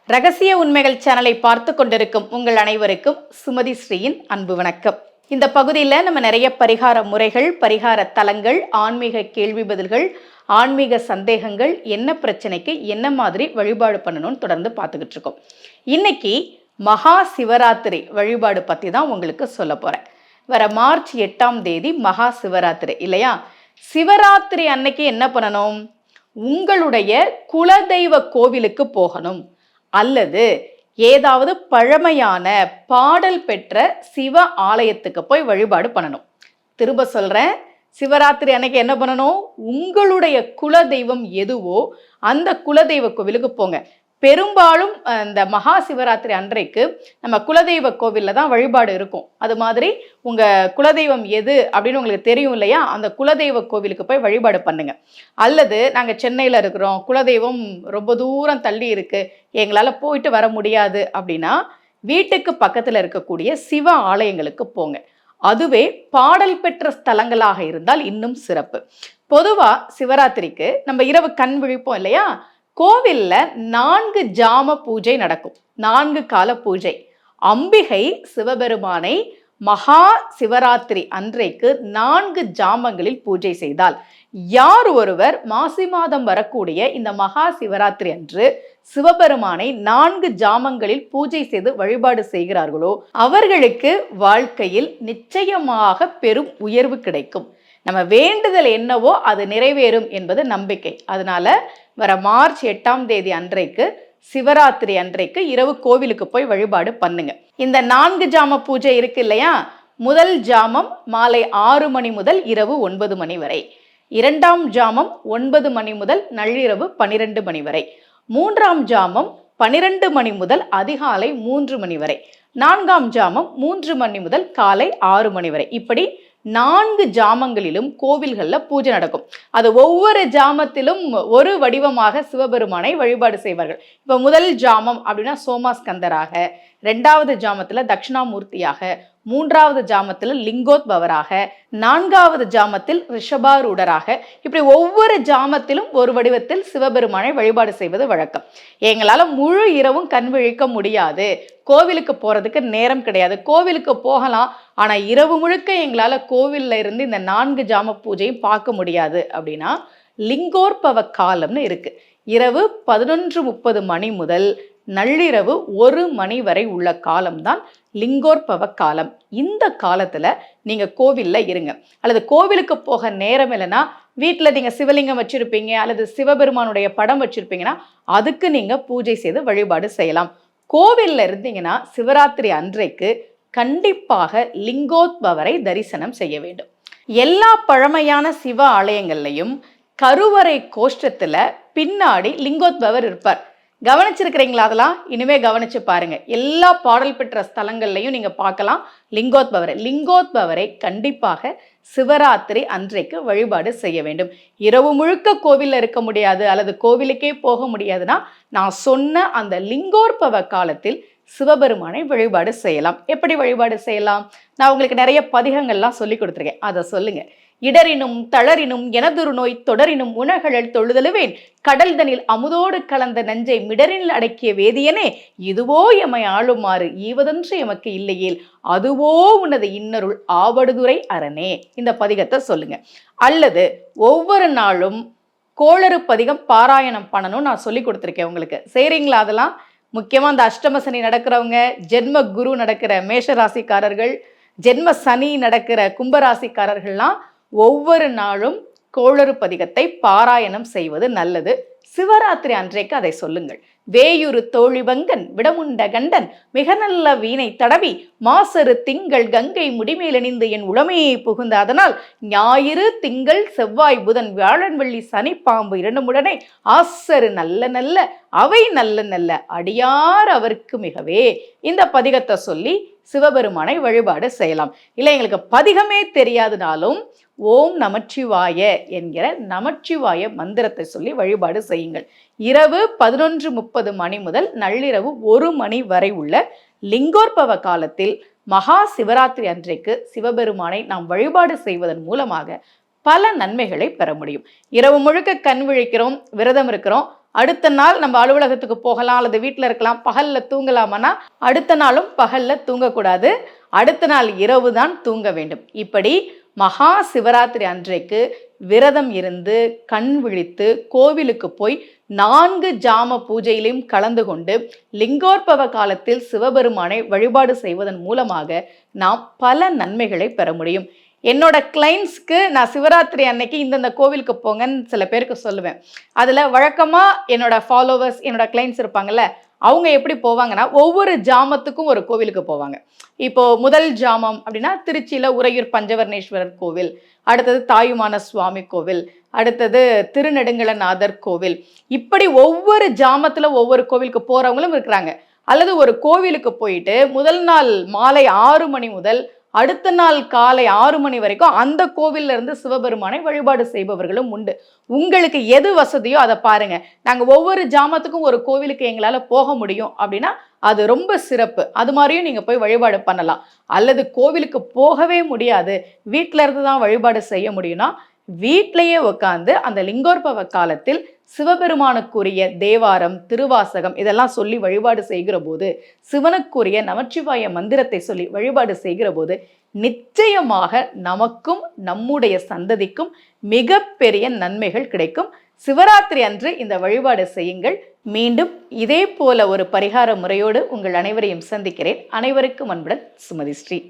ரகசிய உண்மைகள் சேனலை பார்த்து கொண்டிருக்கும் உங்கள் அனைவருக்கும் சுமதி ஸ்ரீயின் அன்பு வணக்கம். இந்த பகுதியில் நம்ம நிறைய பரிகார முறைகள், பரிகார தலங்கள், ஆன்மீக கேள்வி பதில்கள், ஆன்மீக சந்தேகங்கள், என்ன பிரச்சனைக்கு என்ன மாதிரி வழிபாடு பண்ணணும்னு தொடர்ந்து பார்த்துக்கிட்டு இருக்கோம். இன்னைக்கு மகா சிவராத்திரி வழிபாடு பற்றி தான் உங்களுக்கு சொல்ல போகிறேன். வர மார்ச் 8ஆம் தேதி மகா சிவராத்திரி இல்லையா? சிவராத்திரி அன்னைக்கு என்ன பண்ணணும்? உங்களுடைய குலதெய்வ கோவிலுக்கு போகணும், அல்லது ஏதாவது பழமையான பாடல் பெற்ற சிவ ஆலயத்துக்கு போய் வழிபாடு பண்ணணும். திரும்ப சொல்றேன், சிவராத்திரி அன்னைக்கு என்ன பண்ணணும்? உங்களுடைய குலதெய்வம் எதுவோ அந்த குலதெய்வ கோவிலுக்கு போங்க. பெரும்பாலும் இந்த மகா சிவராத்திரி அன்றைக்கு நம்ம குலதெய்வ கோவிலில் தான் வழிபாடு இருக்கும். அது மாதிரி உங்கள் குலதெய்வம் எது அப்படின்னு உங்களுக்கு தெரியும் இல்லையா? அந்த குலதெய்வ கோவிலுக்கு போய் வழிபாடு பண்ணுங்க. அல்லது நாங்கள் சென்னையில் இருக்கிறோம், குலதெய்வம் ரொம்ப தூரம் தள்ளி இருக்கு, எங்களால் போயிட்டு வர முடியாது அப்படின்னா வீட்டுக்கு பக்கத்தில் இருக்கக்கூடிய சிவ ஆலயங்களுக்கு போங்க. அதுவே பாடல் பெற்ற ஸ்தலங்களாக இருந்தால் இன்னும் சிறப்பு. பொதுவாக சிவராத்திரிக்கு நம்ம இரவு கண் விழிப்போம் இல்லையா? கோவில்ல 4 ஜாம பூஜை நடக்கும், 4 கால பூஜை. அம்பிகை சிவபெருமானை மகா சிவராத்திரி அன்றைக்கு 4 ஜாமங்களில் பூஜை செய்தால், யார் ஒருவர் மாசி மாதம் வரக்கூடிய இந்த மகா சிவராத்திரி அன்று சிவபெருமானை 4 ஜாமங்களில் பூஜை செய்து வழிபாடு செய்கிறார்களோ அவர்களுக்கு வாழ்க்கையில் நிச்சயமாக பெரும் உயர்வு கிடைக்கும். நம்ம வேண்டுதல் என்னவோ அது நிறைவேறும் என்பது நம்பிக்கை. அதனால வர மார்ச் 8ஆம் தேதி அன்றைக்கு, சிவராத்திரி அன்றைக்கு இரவு கோவிலுக்கு போய் வழிபாடு பண்ணுங்க. இந்த 4 ஜாம பூஜை இருக்கு இல்லையா? முதல் ஜாமம் மாலை 6 மணி முதல் இரவு 9 மணி வரை, 2ஆம் ஜாமம் 9 மணி முதல் நள்ளிரவு 12 மணி வரை, 3ஆம் ஜாமம் 12 மணி முதல் அதிகாலை 3 மணி வரை, 4ஆம் ஜாமம் 3 மணி முதல் காலை 6 மணி வரை. இப்படி 4 ஜாமங்களிலும் கோவில்களில் பூஜை நடக்கும். அது ஒவ்வொரு ஜாமத்திலும் ஒரு வடிவமாக சிவபெருமானை வழிபாடு செய்வார்கள். இப்போ முதல் ஜாமம் அப்படின்னா சோமாஸ்கந்தராக, 2வது ஜாமத்தில் தட்சிணாமூர்த்தியாக, 3வது ஜாமத்தில் லிங்கோத்பவராக, 4வது ஜாமத்தில் ரிஷபாரூடராக, இப்படி ஒவ்வொரு ஜாமத்திலும் ஒரு வடிவத்தில் சிவபெருமானை வழிபாடு செய்வது வழக்கம். எங்களால் முழு இரவும் கண் விழிக்க முடியாது, கோவிலுக்கு போகிறதுக்கு நேரம் கிடையாது, கோவிலுக்கு போகலாம் ஆனால் இரவு முழுக்க எங்களால் கோவிலில் இருந்து இந்த 4 ஜாம பூஜையும் பார்க்க முடியாது அப்படின்னா லிங்கோற்பவ காலம்னு இருக்கு. இரவு 11:30 மணி முதல் நள்ளிரவு 1 மணி வரை உள்ள காலம்தான் லிங்கோற்பவ காலம். இந்த காலத்துல நீங்க கோவில்ல இருங்க. அல்லது கோவிலுக்கு போக நேரம் இல்லைன்னா வீட்டில் நீங்க சிவலிங்கம் வச்சிருப்பீங்க அல்லது சிவபெருமானுடைய படம் வச்சிருப்பீங்கன்னா அதுக்கு நீங்க பூஜை செய்து வழிபாடு செய்யலாம். கோவில்ல இருந்தீங்கன்னா சிவராத்திரி அன்றைக்கு கண்டிப்பாக லிங்கோத்பவரை தரிசனம் செய்ய வேண்டும். எல்லா பழமையான சிவ ஆலயங்கள்லையும் கருவறை கோஷ்டத்துல பின்னாடி லிங்கோத்பவர் இருப்பார். கவனிச்சிருக்கிறீங்களா? அதெல்லாம் இனிமே கவனிச்சு பாருங்க. எல்லா பாடல் பெற்ற ஸ்தலங்கள்லையும் நீங்க பார்க்கலாம் லிங்கோத்பவரை கண்டிப்பாக சிவராத்திரி அன்றைக்கு வழிபாடு செய்ய வேண்டும். இரவு முழுக்க கோவில்ல இருக்க முடியாது அல்லது கோவிலுக்கே போக முடியாதுன்னா நான் சொன்ன அந்த லிங்கோற்பவ காலத்தில் சிவபெருமானை வழிபாடு செய்யலாம். எப்படி வழிபாடு செய்யலாம்? நான் உங்களுக்கு நிறைய பதிகங்கள்லாம் சொல்லி கொடுத்துருக்கேன், அதை சொல்லுங்க. இடரினும் தளரினும் எனதொரு நோய் தொடரினும் உணகழல் தொழுதலுவேன், கடல்தனில் அமுதோடு கலந்த நஞ்சை மிடரில் அடக்கிய வேதியனே, இதுவோ எமை ஆளுமாறு ஈவதொன்று எமக்கு இல்லையேல் அதுவோ உனது இன்னருள் ஆவடுதுறை அரணே. இந்த பதிகத்தை சொல்லுங்க. அல்லது ஒவ்வொரு நாளும் கோளறு பதிகம் பாராயணம் பண்ணணும் நான் சொல்லி கொடுத்துருக்கேன் உங்களுக்கு. செய்கிறீங்களா? அதெல்லாம் முக்கியமாக அந்த அஷ்டம சனி நடக்கிறவங்க, ஜென்ம குரு நடக்கிற மேஷராசிக்காரர்கள், ஜென்ம சனி நடக்கிற கும்பராசிக்காரர்கள்லாம் ஒவ்வொரு நாளும் கோளறு பதிகத்தை பாராயணம் செய்வது நல்லது. சிவராத்திரி அன்றைக்கு அதை சொல்லுங்கள். வேயுறு தோழிவங்கன் விடமுண்ட கண்டன் மிக நல்ல வீணை தடவி மாசரு திங்கள் கங்கை முடிமேலணிந்து என் உளமையை புகுந்த அதனால் ஞாயிறு திங்கள் செவ்வாய் புதன் வியாழன் வெள்ளி சனி பாம்பு 2 ஆசரு நல்ல நல்ல அவை நல்ல நல்ல அடியார் அவருக்கு மிகவே. இந்த பதிகத்தை சொல்லி சிவபெருமானை வழிபாடு செய்யலாம். இல்லை எங்களுக்கு பதிகமே தெரியாதுனாலும் ஓம் நமச்சிவாய என்கிற நமச்சிவாய மந்திரத்தை சொல்லி வழிபாடு செய்யுங்கள். இரவு 11:30 மணி முதல் நள்ளிரவு 1 மணி வரை உள்ள லிங்கோற்பவ காலத்தில் மகா சிவராத்திரி அன்றைக்கு சிவபெருமானை நாம் வழிபாடு செய்வதன் மூலமாக பல நன்மைகளை பெற முடியும். இரவு முழுக்க கண் விழிக்கிறோம், விரதம் இருக்கிறோம், அடுத்த நாள் நம்ம அலுவலகத்துக்கு போகலாம் அல்லது வீட்டில் இருக்கலாம், பகல்ல தூங்கலாமான்னா அடுத்த நாளும் பகல்ல தூங்கக்கூடாது, அடுத்த நாள் இரவு தான் தூங்க வேண்டும். இப்படி மகா சிவராத்திரி அன்றைக்கு விரதம் இருந்து கண் விழித்து கோவிலுக்கு போய் 4 ஜாம பூஜையிலையும் கலந்து கொண்டு லிங்கோற்பவ காலத்தில் சிவபெருமானை வழிபாடு செய்வதன் மூலமாக நாம் பல நன்மைகளை பெற முடியும். என்னோட கிளைண்ட்ஸ்க்கு நான் சிவராத்திரி அன்னைக்கு இந்தந்த கோவிலுக்கு போங்கன்னு சில பேருக்கு சொல்லுவேன். அதில் வழக்கமாக என்னோட ஃபாலோவர்ஸ், என்னோட கிளைண்ட்ஸ் இருப்பாங்கல்ல, அவங்க எப்படி போவாங்கன்னா ஒவ்வொரு ஜாமத்துக்கும் ஒரு கோவிலுக்கு போவாங்க. இப்போ முதல் ஜாமம் அப்படின்னா திருச்சியில் உறையூர் பஞ்சவர்ணேஸ்வரர் கோவில், அடுத்தது தாயுமான சுவாமி கோவில், அடுத்தது திருநெடுங்கலநாதர் கோவில். இப்படி ஒவ்வொரு ஜாமத்தில் ஒவ்வொரு கோவிலுக்கு போகிறவங்களும் இருக்கிறாங்க. அல்லது ஒரு கோவிலுக்கு போயிட்டு முதல் நாள் மாலை 6 மணி முதல் அடுத்த நாள் காலை 6 மணி வரைக்கும் அந்த கோவில்ல இருந்து சிவபெருமானை வழிபாடு செய்பவர்களும் உண்டு. உங்களுக்கு எது வசதியோ அதை பாருங்க. நாங்கள் ஒவ்வொரு ஜாமத்துக்கும் ஒரு கோவிலுக்கு எங்களால் போக முடியும் அப்படின்னா அது ரொம்ப சிறப்பு. அது மாதிரியும் நீங்கள் போய் வழிபாடு பண்ணலாம். அல்லது கோவிலுக்கு போகவே முடியாது, வீட்டில இருந்து தான் வழிபாடு செய்ய முடியும்னா வீட்டிலேயே உட்காந்து அந்த லிங்கோற்பவ காலத்தில் சிவபெருமானுக்குரிய தேவாரம், திருவாசகம் இதெல்லாம் சொல்லி வழிபாடு செய்கிற போது, சிவனுக்குரிய நமச்சிவாய மந்திரத்தை சொல்லி வழிபாடு செய்கிற போது நிச்சயமாக நமக்கும் நம்முடைய சந்ததிக்கும் மிகப்பெரிய நன்மைகள் கிடைக்கும். சிவராத்திரி அன்று இந்த வழிபாடு செய்யுங்கள். மீண்டும் இதே போல ஒரு பரிகார முறையோடு உங்கள் அனைவரையும் சந்திக்கிறேன். அனைவருக்கும் அன்புடன் சுமதி ஸ்ரீ.